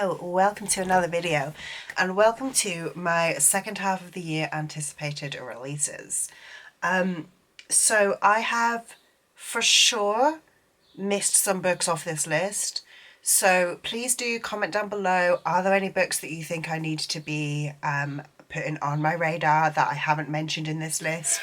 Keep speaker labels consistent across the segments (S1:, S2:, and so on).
S1: Hello, welcome to another video and welcome to my second half of the year anticipated releases. So I have for sure missed some books off this list, so please do comment down below, are there any books that you think I need to be putting on my radar that I haven't mentioned in this list?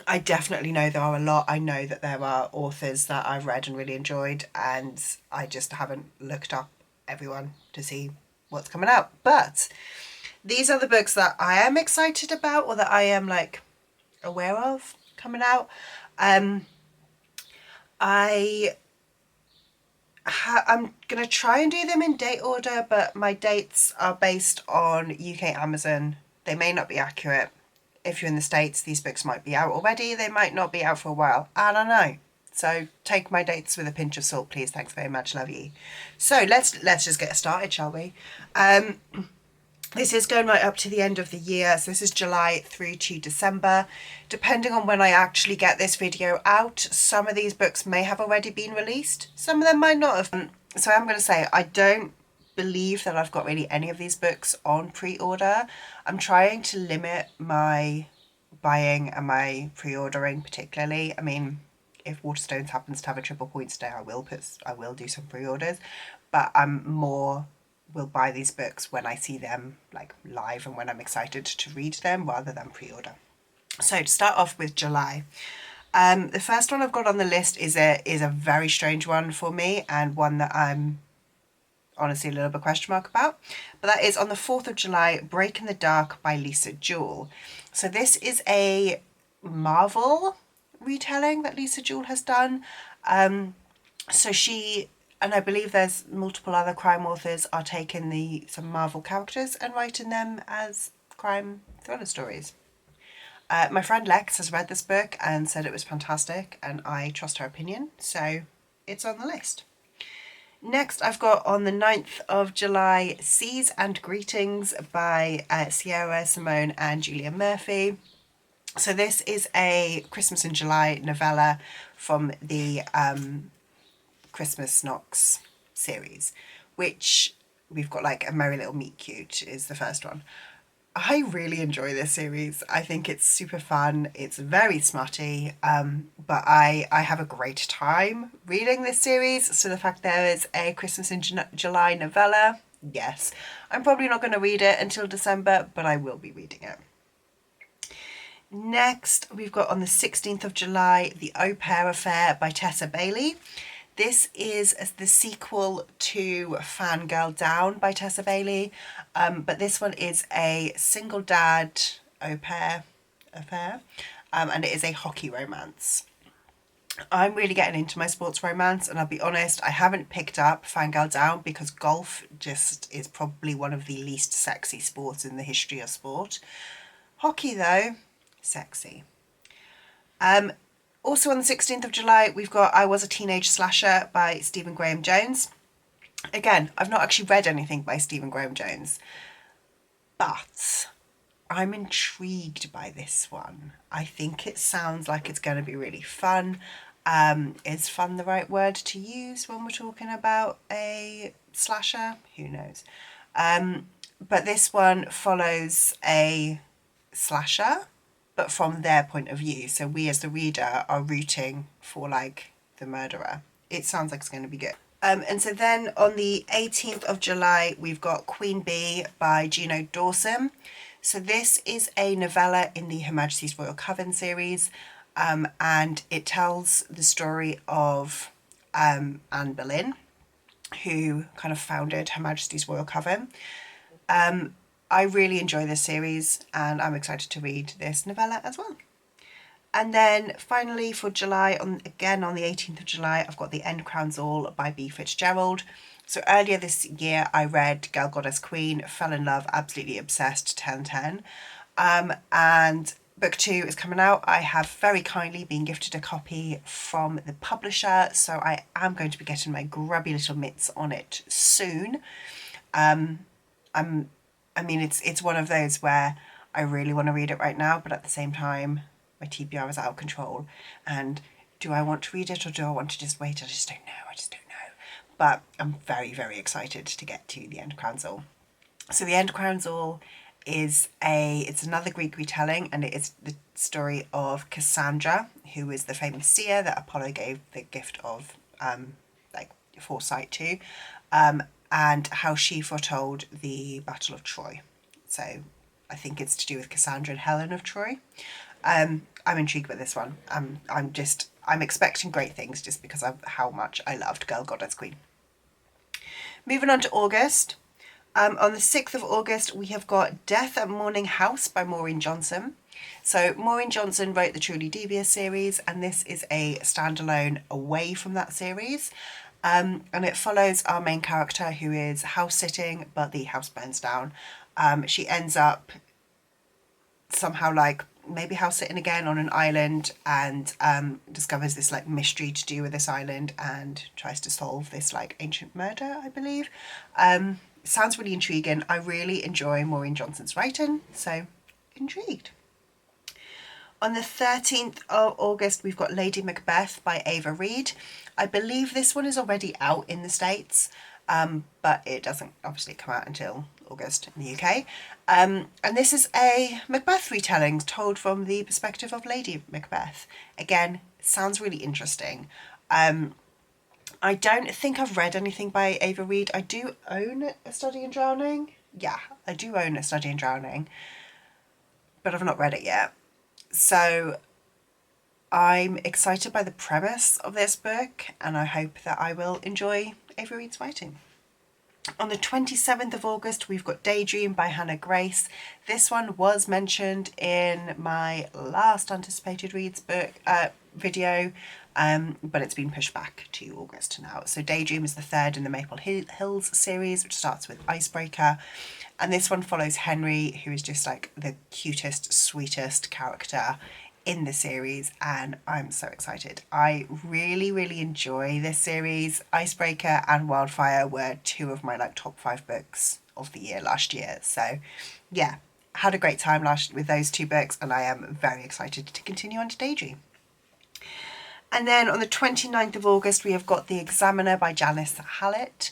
S1: I definitely know there are a lot. I know that there are authors that I've read and really enjoyed, and I just haven't looked up everyone to see what's coming out. But these are the books that I am excited about, or that I am like aware of coming out. I'm gonna try and do them in date order, but my dates are based on UK Amazon. They may not be accurate. If you're in the States, these books might be out already. They might not be out for a while. I don't know. So take my dates with a pinch of salt, please. Thanks very much. Love you. So let's just get started, shall we? This is going right up to the end of the year. So this is July through to December. Depending on when I actually get this video out, some of these books may have already been released. Some of them might not have. So I'm going to say I don't believe that I've got really any of these books on pre-order. I'm trying to limit my buying and my pre-ordering particularly. I mean, if Waterstones happens to have a triple points day, I will do some pre-orders, but I'm more will buy these books when I see them like live and when I'm excited to read them rather than pre-order. So to start off with July, the first one I've got on the list is a very strange one for me, and one that I'm honestly a little bit question mark about, but that is on the 4th of July, Break in the Dark by Lisa Jewell. So this is a Marvel retelling that Lisa Jewell has done. So she, and I believe there's multiple other crime authors, are taking some Marvel characters and writing them as crime thriller stories. My friend Lex has read this book and said it was fantastic, and I trust her opinion, so it's on the list. Next, I've got on the 9th of July, Seas and Greetings by Sierra Simone and Julia Murphy. So this is a Christmas in July novella from the Christmas Knocks series, which we've got like A Merry Little Meet Cute is the first one. I really enjoy this series. I think it's super fun. It's very smutty, but I have a great time reading this series. So the fact there is a Christmas in July novella, yes. I'm probably not going to read it until December, but I will be reading it. Next, we've got on the 16th of July, The Au Pair Affair by Tessa Bailey. This is the sequel to Fangirl Down by Tessa Bailey, but this one is a single dad au pair affair, and it is a hockey romance. I'm really getting into my sports romance, and I'll be honest, I haven't picked up Fangirl Down because golf just is probably one of the least sexy sports in the history of sport. Hockey though, sexy. Also on the 16th of July, we've got I Was a Teenage Slasher by Stephen Graham Jones. Again, I've not actually read anything by Stephen Graham Jones, but I'm intrigued by this one. I think it sounds like it's going to be really fun. Is fun the right word to use when we're talking about a slasher? Who knows? But this one follows a slasher, but from their point of view. So we as the reader are rooting for like the murderer. It sounds like it's going to be good. And so then on the 18th of July, we've got Queen Bee by Gino Dawson. So this is a novella in the Her Majesty's Royal Coven series, and it tells the story of Anne Boleyn, who kind of founded Her Majesty's Royal Coven. I really enjoy this series, and I'm excited to read this novella as well. And then finally for July, again on the 18th of July, I've got The End Crowns All by B. Fitzgerald. So earlier this year, I read Girl Goddess Queen, fell in love, absolutely obsessed, 10/10. And book 2 is coming out. I have very kindly been gifted a copy from the publisher, so I am going to be getting my grubby little mitts on it soon. I mean, it's one of those where I really want to read it right now, but at the same time, my TBR is out of control. And do I want to read it or do I want to just wait? I just don't know. but I'm very, very excited to get to the End of Crown's All. So the End of Crown's All is it's another Greek retelling, and it is the story of Cassandra, who is the famous seer that Apollo gave the gift of like foresight to, and how she foretold the Battle of Troy. So I think it's to do with Cassandra and Helen of Troy. I'm intrigued by this one. I'm expecting great things just because of how much I loved Girl Goddess Queen. Moving on to August. On the 6th of August, we have got Death at Mourning House by Maureen Johnson. So Maureen Johnson wrote the Truly Devious series, and this is a standalone away from that series. And it follows our main character, who is house sitting, but the house burns down. She ends up somehow like maybe house sitting again on an island, and discovers this like mystery to do with this island, and tries to solve this like ancient murder, I believe. Sounds really intriguing. I really enjoy Maureen Johnson's writing, so intrigued. On the 13th of August, we've got Lady Macbeth by Ava Reid. I believe this one is already out in the States, but it doesn't obviously come out until August in the UK. And this is a Macbeth retelling told from the perspective of Lady Macbeth. Again, sounds really interesting. I don't think I've read anything by Ava Reid. I do own A Study in Drowning. Yeah, I do own A Study in Drowning, but I've not read it yet. So I'm excited by the premise of this book, and I hope that I will enjoy Ava Reid's writing. On the 27th of August, we've got Daydream by Hannah Grace. This one was mentioned in my last anticipated reads book video, but it's been pushed back to August now. So Daydream is the third in the Maple Hills series, which starts with Icebreaker. And this one follows Henry, who is just like the cutest, sweetest character in the series, and I'm so excited. I really, really enjoy this series. Icebreaker and Wildfire were two of my like top 5 books of the year last year. So yeah, had a great time with those 2 books, and I am very excited to continue on to Daydream. And then on the 29th of August, we have got The Examiner by Janice Hallett.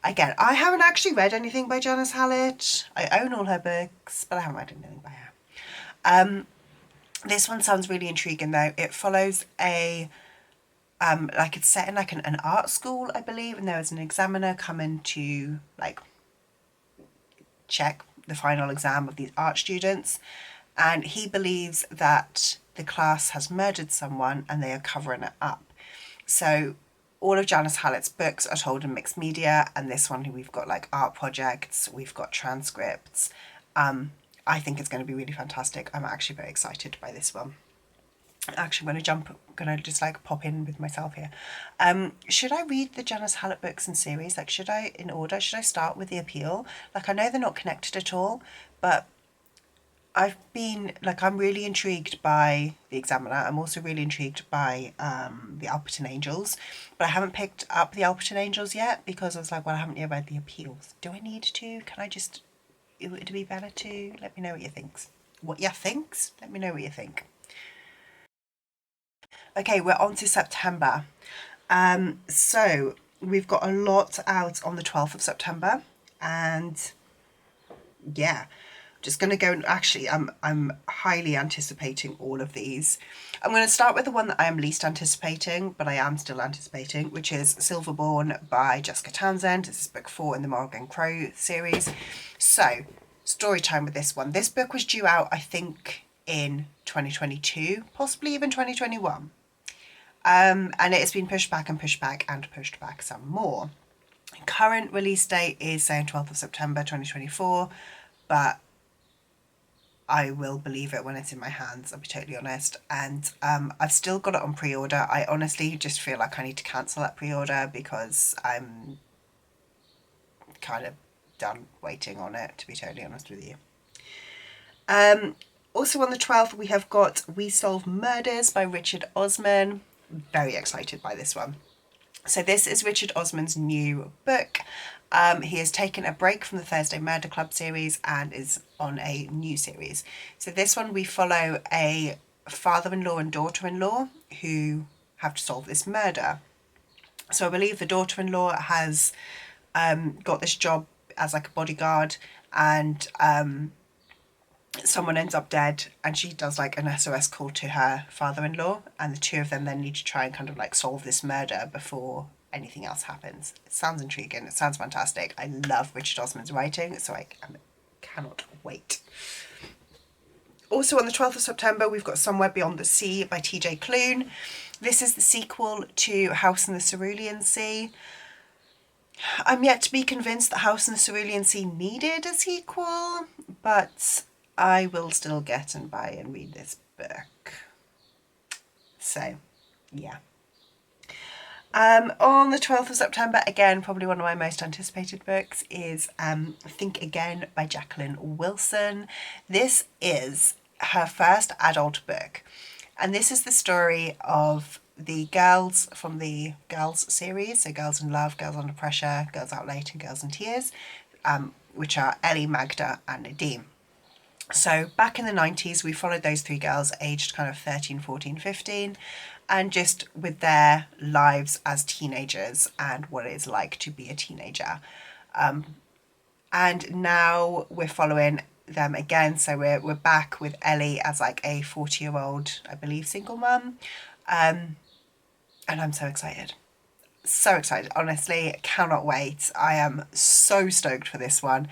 S1: Again, I haven't actually read anything by Janice Hallett. I own all her books, but I haven't read anything by her. This one sounds really intriguing though. It follows a, like it's set in like an art school, I believe, and there is an examiner coming to like check the final exam of these art students, and he believes that the class has murdered someone and they are covering it up. So all of Janice Hallett's books are told in mixed media, and this one we've got like art projects, we've got transcripts. I think it's going to be really fantastic. I'm actually very excited by this one. Actually, I'm going to just like pop in with myself here. Should I read the Janice Hallett books in series? Like, should I, in order, should I start with The Appeal? Like, I know they're not connected at all, but I've been, like, I'm really intrigued by The Examiner. I'm also really intrigued by the Alperton Angels, but I haven't picked up the Alperton Angels yet because I was like, well, I haven't yet read The Appeals. Do I need to? Can I just... Would it be better to let me know what you think? Let me know what you think. Okay, we're on to September. So we've got a lot out on the 12th of September, and yeah, just going to go. Actually, I'm highly anticipating all of these. I'm going to start with the one that I am least anticipating, but I am still anticipating, which is Silverborn by Jessica Townsend. This is book 4 in the Morgan Crow series. So, story time with this one. This book was due out, I think, in 2022, possibly even 2021. And it has been pushed back and pushed back and pushed back some more. Current release date is saying 12th of September 2024, but I will believe it when it's in my hands, I'll be totally honest. And I've still got it on pre-order. I honestly just feel like I need to cancel that pre-order because I'm kind of done waiting on it, to be totally honest with you. Also on the 12th, we have got We Solve Murders by Richard Osman. Very excited by this one. So this is Richard Osman's new book. He has taken a break from the Thursday Murder Club series and is on a new series. So this one we follow a father-in-law and daughter-in-law who have to solve this murder. So I believe the daughter-in-law has got this job as like a bodyguard, and someone ends up dead, and she does like an SOS call to her father-in-law, and the two of them then need to try and kind of like solve this murder before anything else happens. It sounds intriguing. It sounds fantastic. I love Richard Osman's writing, so I cannot wait. Also on the 12th of September, we've got Somewhere Beyond the Sea by TJ Klune. This is the sequel to House in the Cerulean Sea. I'm yet to be convinced that House in the Cerulean Sea needed a sequel, but I will still get and buy and read this book. So, yeah. On the 12th of September, again, probably one of my most anticipated books is Think Again by Jacqueline Wilson. This is her first adult book, and this is the story of the girls from the Girls series, so Girls in Love, Girls Under Pressure, Girls Out Late and Girls in Tears, which are Ellie, Magda and Nadim. So back in the 90s, we followed those three girls aged kind of 13, 14, 15, and just with their lives as teenagers and what it is like to be a teenager. And now we're following them again. So we're back with Ellie as like a 40-year-old, I believe, single mum. And I'm so excited. So excited, honestly, cannot wait. I am so stoked for this one.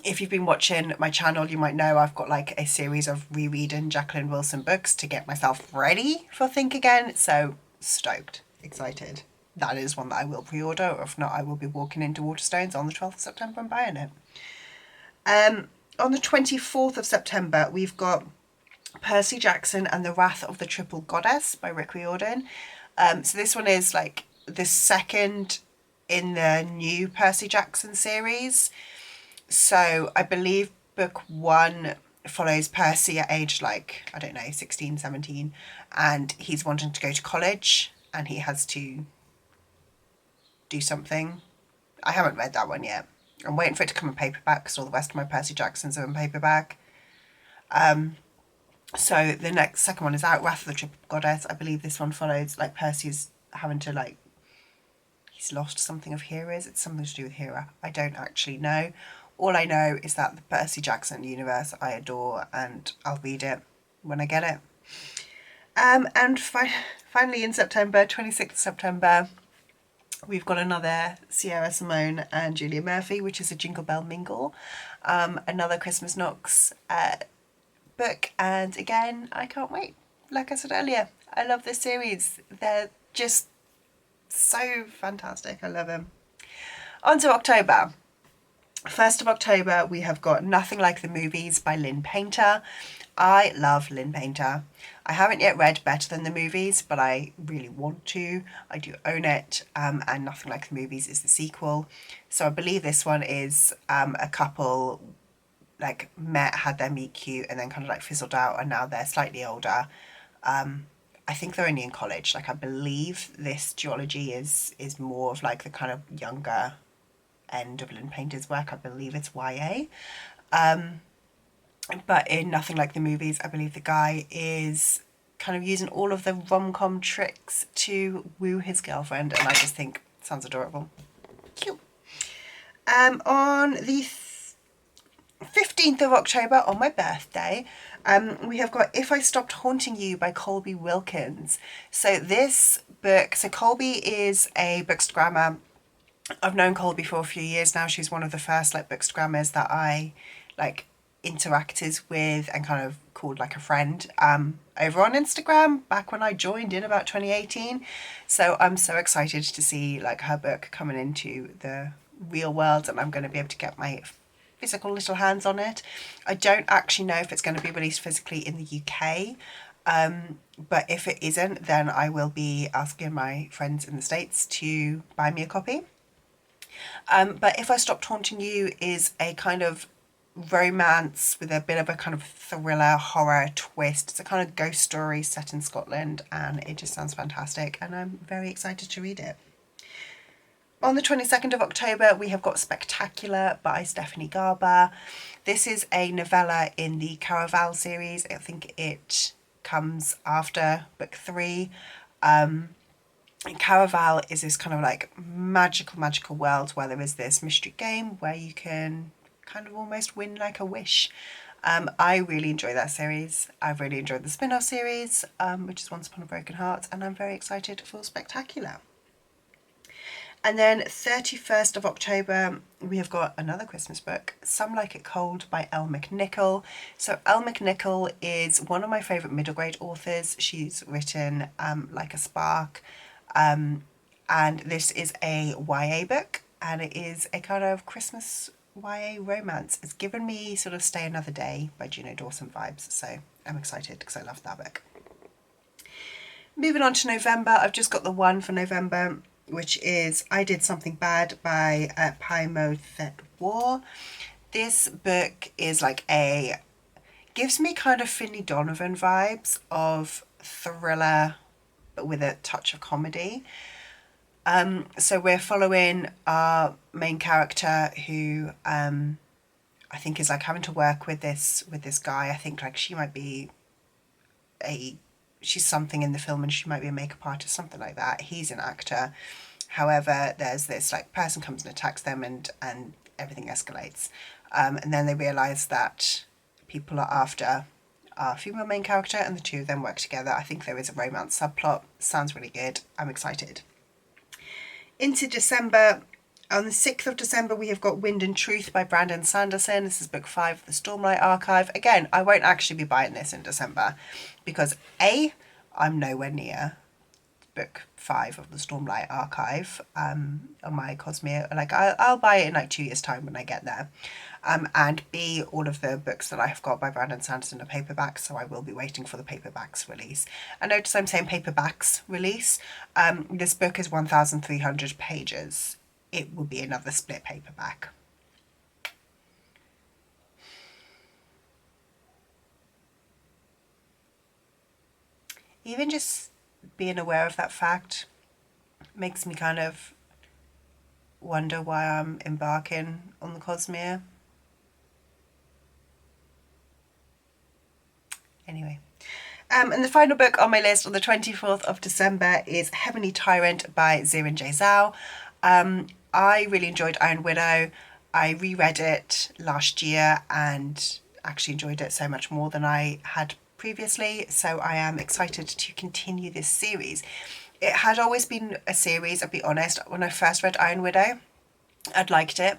S1: If you've been watching my channel, you might know I've got like a series of rereading Jacqueline Wilson books to get myself ready for Think Again. So stoked, excited. That is one that I will pre-order, or if not, I will be walking into Waterstones on the 12th of September and buying it. On the 24th of September, we've got Percy Jackson and the Wrath of the Triple Goddess by Rick Riordan. So this one is like the second in the new Percy Jackson series. So I believe book one follows Percy at age like, I don't know, 16, 17, and he's wanting to go to college and he has to do something. I haven't read that one yet. I'm waiting for it to come in paperback because all the rest of my Percy Jacksons are in paperback. So the second one is out, Wrath of the Triple Goddess. I believe this one follows like Percy's having to like, he's lost something of Hera's. It's something to do with Hera. I don't actually know. All I know is that the Percy Jackson universe I adore, and I'll read it when I get it. And finally in September, 26th of September, we've got another Sierra Simone and Julia Murphy, which is a Jingle Bell Mingle, another Christmas Knocks book, and again, I can't wait. Like I said earlier, I love this series. They're just so fantastic. I love them. On to October. 1st of October, we have got Nothing Like the Movies by Lynn Painter. I love Lynn Painter. I haven't yet read Better Than the Movies, but I really want to. I do own it, and Nothing Like the Movies is the sequel. So I believe this one is a couple like met, had their meet cute, and then kind of like fizzled out, and now they're slightly older. I think they're only in college. Like I believe this duology is more of like the kind of younger end of Lynn Painter's work. I believe it's YA. But in Nothing Like the Movies, I believe the guy is kind of using all of the rom-com tricks to woo his girlfriend, and I just think it sounds adorable. Cute. On the 15th of October, on my birthday, we have got If I Stopped Haunting You by Colby Wilkins. So this book, so Colby is a bookstagrammer. I've known Colby for a few years now. She's one of the first like bookstagrammers that I like interacted with and kind of called like a friend over on Instagram back when I joined in about 2018. So I'm so excited to see like her book coming into the real world, and I'm going to be able to get my physical little hands on it. I don't actually know if it's going to be released physically in the UK, but if it isn't, then I will be asking my friends in the States to buy me a copy. But If I Stopped Haunting You is a kind of romance with a bit of a kind of thriller horror twist. It's a kind of ghost story set in Scotland, and it just sounds fantastic, and I'm very excited to read it. On the 22nd of October, we have got Spectacular by Stephanie Garber. This is a novella in the Caraval series. I think it comes after book 3. And Caraval is this kind of like magical world where there is this mystery game where you can kind of almost win like a wish. I really enjoy that series. I've really enjoyed the spin-off series, which is Once Upon a Broken Heart, and I'm very excited for Spectacular. And then 31st of October, we have got another Christmas book, Some Like It Cold by Elle McNichol. So Elle McNichol is one of my favourite middle grade authors. She's written Like a Spark, and this is a YA book, and it is a kind of Christmas YA romance. It's given me sort of Stay Another Day by Juno Dawson vibes, so I'm excited because I love that book. Moving on to November, I've just got the one for November, which is I Did Something Bad by Paimo War. This book is like gives me kind of Finley Donovan vibes of thriller, but with a touch of comedy. So we're following our main character who I think is like having to work with this guy. I think like she might be she's something in the film and she might be a makeup artist, something like that. He's an actor. However, there's this like person comes and attacks them and everything escalates. And then they realise that people are after our female main character and the two of them work together. I think there is a romance subplot. Sounds really good. I'm excited. Into December. On the 6th of December, we have got Wind and Truth by Brandon Sanderson. This is book 5 of the Stormlight Archive. Again, I won't actually be buying this in December because A, I'm nowhere near book 5 of the Stormlight Archive on my Cosmere. Like I'll buy it in like 2 years' time when I get there. And B, all of the books that I have got by Brandon Sanderson are paperbacks, so I will be waiting for the paperbacks release. I notice I'm saying paperbacks release. This book is 1,300 pages. It will be another split paperback. Even just being aware of that fact makes me kind of wonder why I'm embarking on the Cosmere. Anyway. And the final book on my list on the 24th of December is Heavenly Tyrant by Zirin J. Zhao. I really enjoyed Iron Widow. I reread it last year and actually enjoyed it so much more than I had previously. So I am excited to continue this series. It had always been a series, I'll be honest. When I first read Iron Widow, I'd liked it,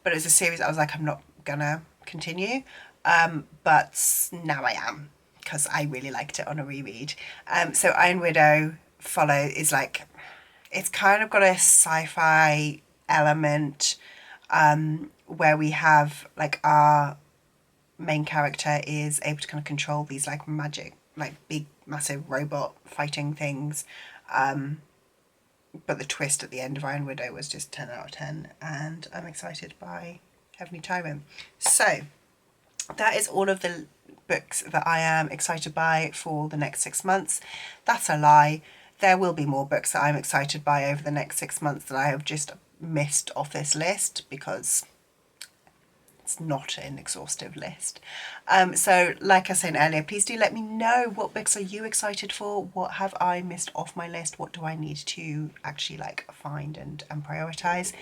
S1: but it was a series I was like, I'm not gonna continue. But now I am, because I really liked it on a reread. So Iron Widow is like, it's kind of got a sci-fi element where we have like our main character is able to kind of control these like magic, like big massive robot fighting things. But the twist at the end of Iron Widow was just 10 out of 10, and I'm excited by Heavenly Tyrant. So that is all of the books that I am excited by for the next 6 months. That's a lie. There will be more books that I'm excited by over the next 6 months that I have just missed off this list because it's not an exhaustive list. So like I said earlier, please do let me know, what books are you excited for? What have I missed off my list? What do I need to actually like find and prioritise?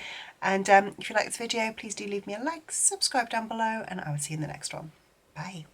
S1: And if you like this video, please do leave me a like, subscribe down below, and I will see you in the next one. Bye.